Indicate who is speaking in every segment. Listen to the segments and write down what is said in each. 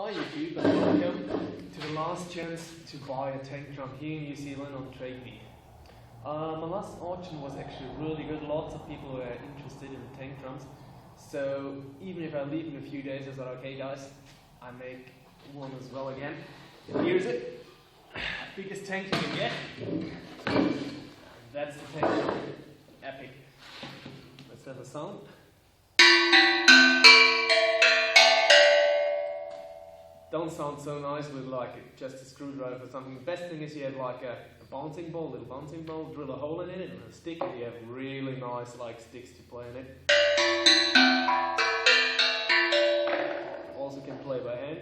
Speaker 1: Hi YouTube and welcome to the last chance to buy a Tankdrum here in New Zealand on Trade Me. My last auction was actually really good, lots of people were interested in Tankdrums. So even if I leave in a few days, I thought, okay guys, I make one as well again. And here's it, biggest tank you can get. That's the Tankdrum, epic. Let's have a sound. Don't sound so nice with like just a screwdriver or something. The best thing is you have like a bouncing ball, little bouncing ball, drill a hole in it and a stick, and you have really nice like sticks to play in it. Also can play by hand.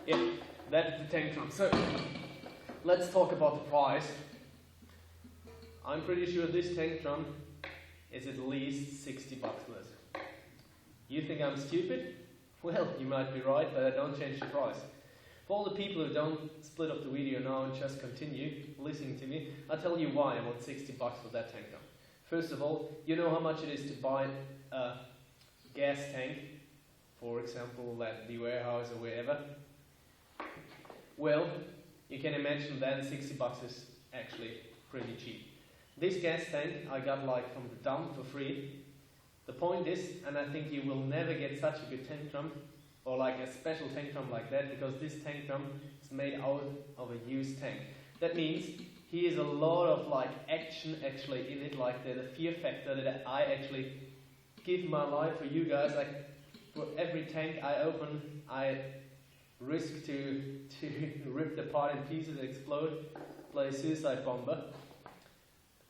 Speaker 1: Yeah, that's the Tankdrum. So let's talk about the price. I'm pretty sure this Tankdrum is at least 60 bucks less. You think I'm stupid? Well, you might be right, but I don't change the price. For all the people who don't split up the video now and just continue listening to me, I'll tell you why I want 60 bucks for that Tankdrum. First of all, you know how much it is to buy a gas tank, for example, at the warehouse or wherever? Well, you can imagine then 60 bucks is actually pretty cheap. This gas tank I got like from the dump for free. The point is, and I think you will never get such a good Tankdrum, or like a special Tankdrum like that, because this Tankdrum is made out of a used tank. That means here's a lot of like action actually in it, like the fear factor that I actually give my life for you guys. Like for every tank I open, I risk to rip the part in pieces, explode, play a suicide bomber.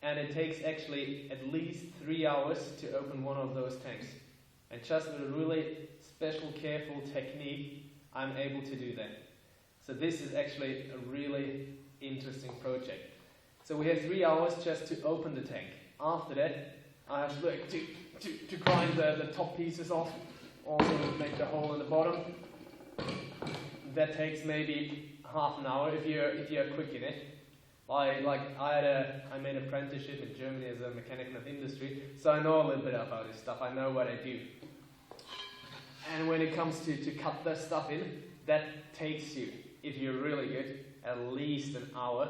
Speaker 1: And it takes actually at least 3 hours to open one of those tanks. And just with a really special, careful technique, I'm able to do that. So this is actually a really interesting project. So we have 3 hours just to open the tank. After that, I have to grind the top pieces off, also make the hole in the bottom. That takes maybe half an hour if you're quick in it. I made an apprenticeship in Germany as a mechanic of industry, so I know a little bit about this stuff. I know what I do. And when it comes to cut that stuff in, that takes you, if you're really good, at least an hour.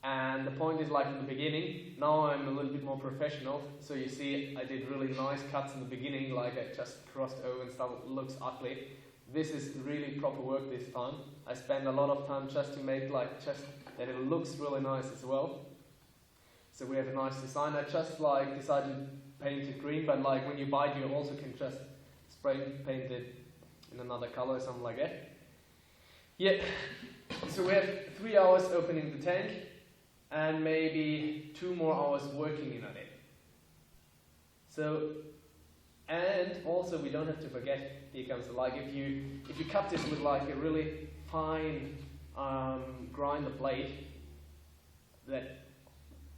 Speaker 1: And the point is, like in the beginning, now I'm a little bit more professional, so you see I did really nice cuts in the beginning, like I just crossed over and stuff. It looks ugly. This is really proper work this time. I spend a lot of time just to make that it looks really nice as well. So we have a nice design. I just like decided to paint it green, but like when you buy it, you also can just spray paint it in another color or something like that. Yeah. So we have 3 hours opening the tank and maybe 2 more hours working in it. So, and also we don't have to forget, here comes the like, if you cut this with like a really fine grinder blade, that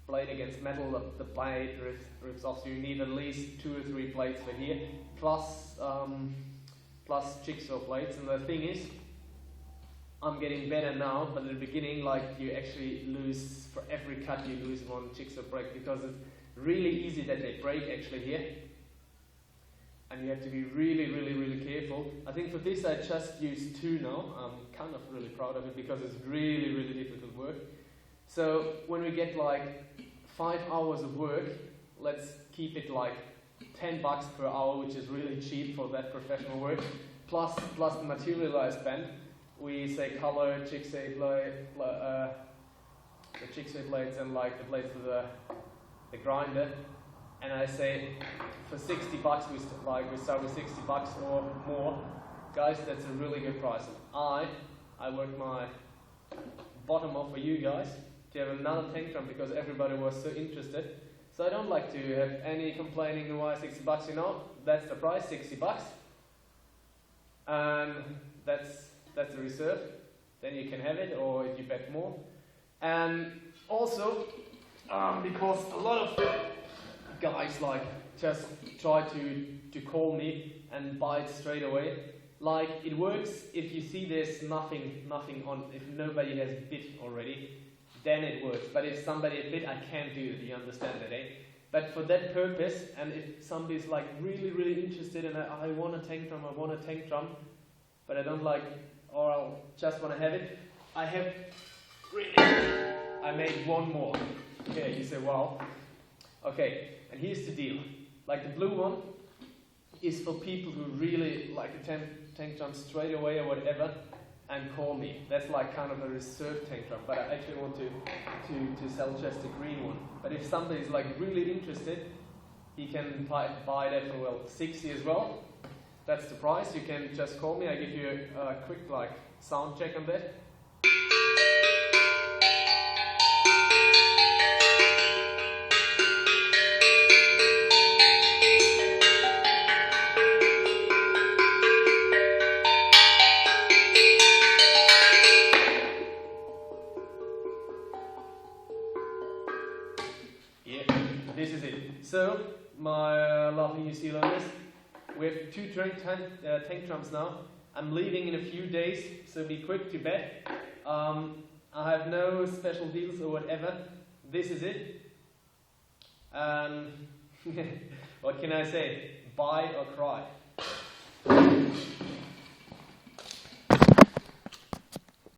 Speaker 1: blade against metal, the blade rips off, so you need at least 2 or 3 blades for here, plus jigsaw plates. And the thing is, I'm getting better now, but at the beginning, like you actually lose, for every cut you lose 1 jigsaw break, because it's really easy that they break actually here. And you have to be really, really, really careful. I think for this I just used 2 now. I'm kind of really proud of it because it's really, really difficult work. So when we get like 5 hours of work, let's keep it like 10 bucks per hour, which is really cheap for that professional work. Plus the material I spend. We say color, jigsaw blade, the jigsaw blades and like the blades for the grinder. And I say, for 60 bucks, we start with 60 bucks or more. Guys, that's a really good price. I worked my bottom off for you guys to have another Tankdrum because everybody was so interested. So I don't like to have any complaining why 60 bucks, you know. That's the price, 60 bucks. And that's the reserve. Then you can have it, or if you bet more. And also, because a lot of guys like just try to call me and buy it straight away. Like it works if you see there's nothing on, if nobody has bid already, then it works. But if somebody has bid, I can't do it, you understand that, eh? But for that purpose, and if somebody's like really, really interested in I want a tank drum, but I don't like, or I just want to have it, I made one more. Okay, you say, wow. Okay, and here's the deal. Like the blue one is for people who really like a tank drum straight away or whatever, and call me. That's like kind of a reserved tank drum, but I actually want to sell just a green one. But if somebody's like really interested, he can buy that for 60 as well. That's the price. You can just call me. I give you a quick like sound check on that. This is it. So, my lovely New Zealanders, we have 2 tank drums now. I'm leaving in a few days, so be quick to bed. I have no special deals or whatever. This is it. What can I say? Buy or cry.